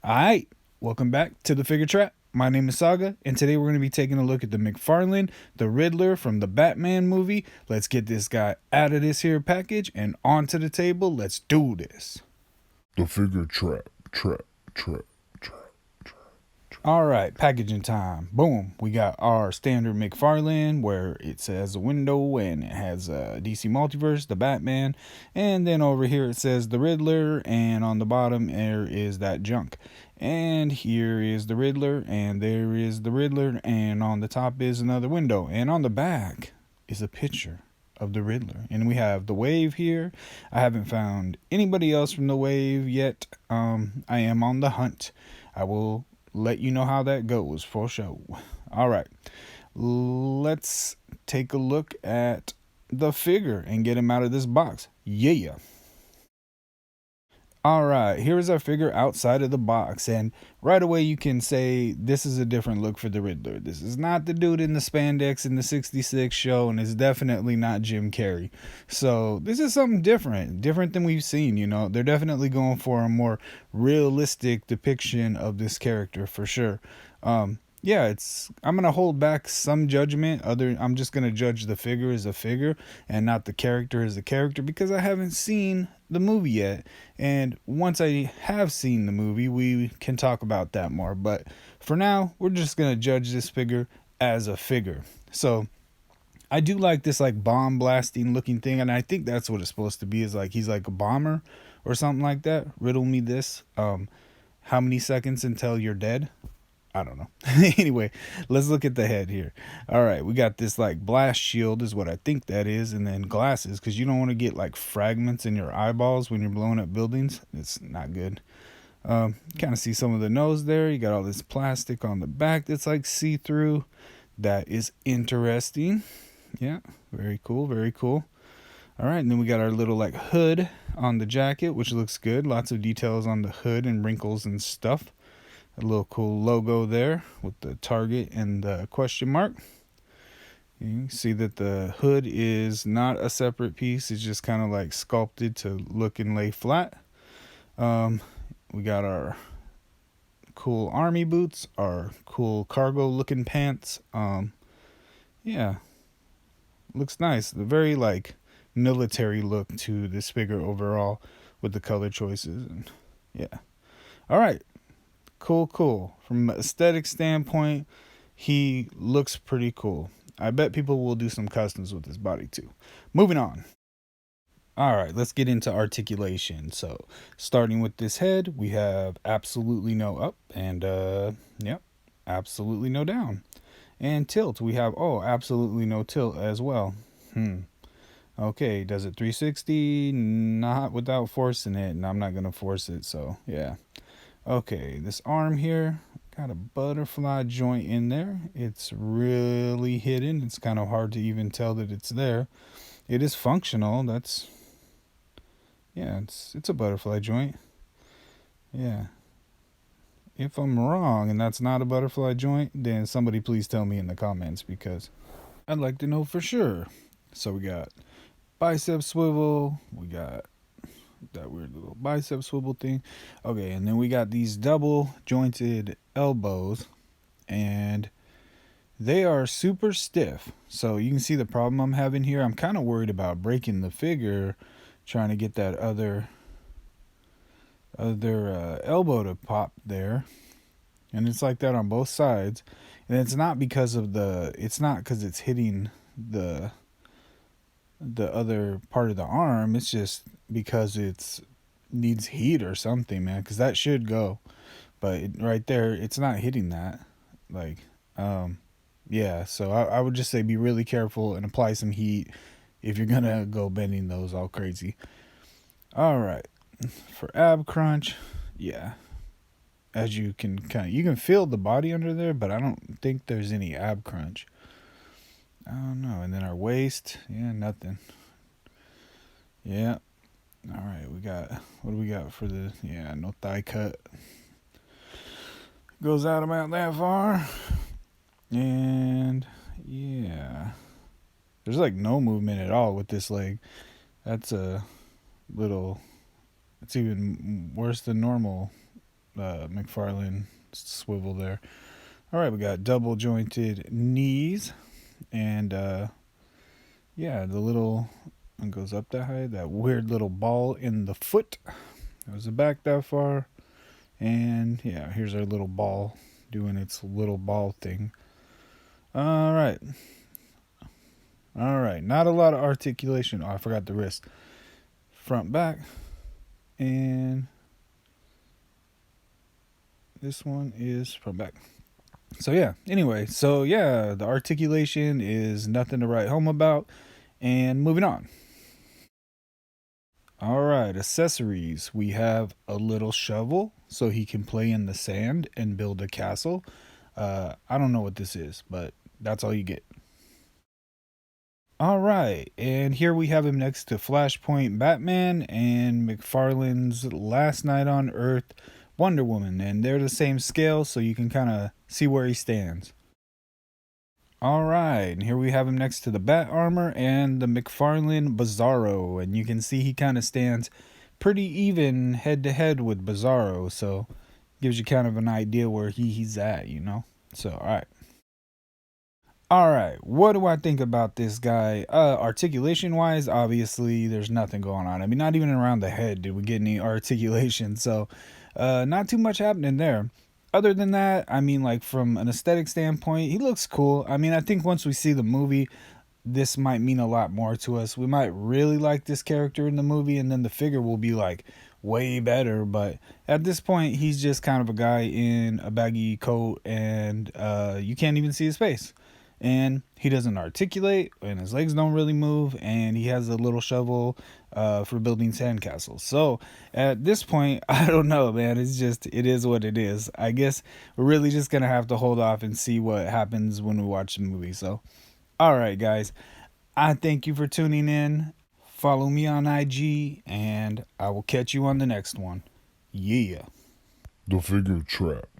Alright, welcome back to the Figure Trap. My name is Saga, and today we're going to be taking a look at the McFarlane, the Riddler from the Batman movie. Let's get this guy out of this here package and onto the table. Let's do this. The figure trap. Alright, packaging time. Boom. We got our standard McFarlane where it says a window and it has DC Multiverse, the Batman, and then over here it says the Riddler, and on the bottom there is that junk. And here is the Riddler, and there is the Riddler, and on the top is another window, and on the back is a picture of the Riddler. And we have the Wave here. I haven't found anybody else from the Wave yet. I am on the hunt. I will let you know how that goes for sure. All right, let's take a look at the figure and get him out of this box. Yeah. All right, here's our figure outside of the box, and right away you can say this is a different look for the Riddler. This is not the dude in the spandex in the 66 show, and it's definitely not Jim Carrey. So this is something different than we've seen. They're definitely going for a more realistic depiction of this character for sure. Yeah, I'm gonna hold back some judgment. I'm just gonna judge the figure as a figure and not the character as a character because I haven't seen the movie yet. And once I have seen the movie, we can talk about that more. But for now, we're just gonna judge this figure as a figure. So I do like this like bomb blasting looking thing, and I think that's what it's supposed to be. Is like he's like a bomber or something like that. Riddle me this. How many seconds until you're dead? I don't know. Anyway, let's look at the head here. All right, we got this like blast shield is what I think that is, and then glasses because you don't want to get like fragments in your eyeballs when you're blowing up buildings. It's not good. Kind of see some of the nose there. You got all this plastic on the back that's like see-through. That is interesting. Yeah, very cool, very cool. All right, and then we got our little like hood on the jacket, which looks good. Lots of details on the hood and wrinkles and stuff. A little cool logo there with the target and the question mark. You can see that the hood is not a separate piece. It's just kind of like sculpted to look and lay flat. We got our cool army boots, our cool cargo looking pants. Yeah, looks nice. The very like military look to this figure overall with the color choices. And yeah. All right. Cool. From an aesthetic standpoint, he looks pretty cool. I bet people will do some customs with his body too. Moving on. All right, let's get into articulation. So, starting with this head, we have absolutely no up and yep, absolutely no down. And tilt, we have absolutely no tilt as well. Okay, does it 360? Not without forcing it, and I'm not going to force it, so yeah. Okay, this arm here got a butterfly joint in there. It's really hidden. It's kind of hard to even tell that it's there. It is functional. It's a butterfly joint. Yeah. If I'm wrong and that's not a butterfly joint, then somebody please tell me in the comments because I'd like to know for sure. So we got bicep swivel. We got that weird little bicep swivel thing. Okay, and then we got these double jointed elbows, and they are super stiff. So you can see the problem I'm having here. I'm kind of worried about breaking the figure trying to get that other elbow to pop there. And it's like that on both sides. And it's not because it's hitting the other part of the arm. It's just because it's needs heat or something, man, because that should go, but right there it's not hitting that. Like yeah, so I would just say be really careful and apply some heat if you're gonna go bending those all crazy. All right, for ab crunch, yeah, as you can you can feel the body under there, but I don't think there's any ab crunch. I don't know. And then our waist, yeah, nothing. Yeah. All right, what do we got for the, yeah, no thigh cut. Goes out about that far. And yeah. There's like no movement at all with this leg. That's a little, it's even worse than normal McFarlane swivel there. All right, we got double jointed knees, and yeah, the little one goes up that high. That weird little ball in the foot. Goes the back that far, and yeah, here's our little ball doing its little ball thing. All right. All right. Not a lot of articulation. Oh, I forgot the wrist. Front, back. And this one is front, back. So, yeah. Anyway, so yeah, the articulation is nothing to write home about. And moving on. All right. Accessories. We have a little shovel so he can play in the sand and build a castle. I don't know what this is, but that's all you get. All right, and here we have him next to Flashpoint Batman and McFarlane's Last Night on Earth Wonder Woman, and they're the same scale, so you can kind of see where he stands. All right, and here we have him next to the Bat Armor and the McFarlane Bizarro, and you can see he kind of stands pretty even head to head with Bizarro, so gives you kind of an idea where he's at, you know. So, all right. All right, what do I think about this guy? Articulation wise, obviously, there's nothing going on. I mean, not even around the head did we get any articulation, so not too much happening there. Other than that, I mean, like from an aesthetic standpoint, he looks cool. I mean, I think once we see the movie, this might mean a lot more to us. We might really like this character in the movie, and then the figure will be like way better. But at this point, he's just kind of a guy in a baggy coat, and you can't even see his face. And he doesn't articulate, and his legs don't really move, and he has a little shovel for building sandcastles. So at this point, I don't know, man. It is what it is. I guess we're really just gonna have to hold off and see what happens when we watch the movie. So, all right, guys, I thank you for tuning in. Follow me on IG, and I will catch you on the next one. Yeah. The figure trap.